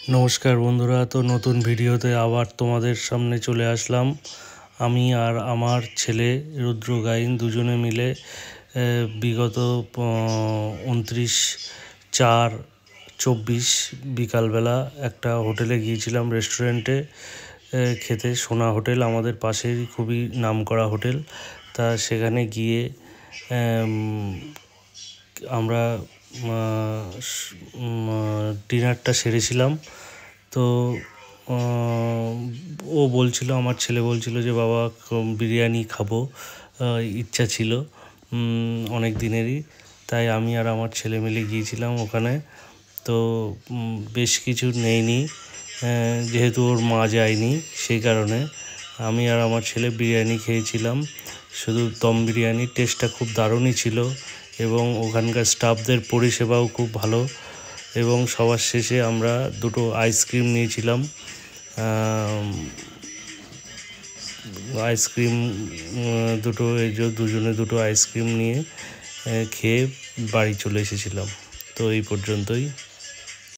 নমস্কার বন্ধুরা, তো নতুন ভিডিওতে আবার তোমাদের সামনে চলে আসলাম। আমি আর আমার ছেলে রুদ্র গাইন দুজনে মিলে বিগত 29/4/24 বিকালবেলা একটা হোটেলে গিয়েছিলাম, রেস্টুরেন্টে খেতে। সোনা হোটেল আমাদের পাশেই, খুবই নামকরা হোটেল। তা সেখানে গিয়ে আমরা ডিনারটা সেরেছিলাম। তো আমার ছেলে বলছিল যে বাবা বিরিয়ানি খাবো, ইচ্ছা ছিল অনেক দিনেরই। তাই আমি আর আমার ছেলে মিলে গিয়েছিলাম ওখানে। তো বেশ কিছু নেইনি, যেহেতু ওর মা যায়নি, সেই কারণে আমি আর আমার ছেলে বিরিয়ানি খেয়েছিলাম। শুধু দম বিরিয়ানির টেস্টটা খুব দারুণই ছিল এবং ওখানকার স্টাফদের পরিষেবাও খুব ভালো। এবং সবার শেষে আমরা দুটো আইসক্রিম নিয়েছিলাম। দুজনে দুটো আইসক্রিম নিয়ে খেয়ে বাড়ি চলে এসেছিলাম। তো এই পর্যন্তই।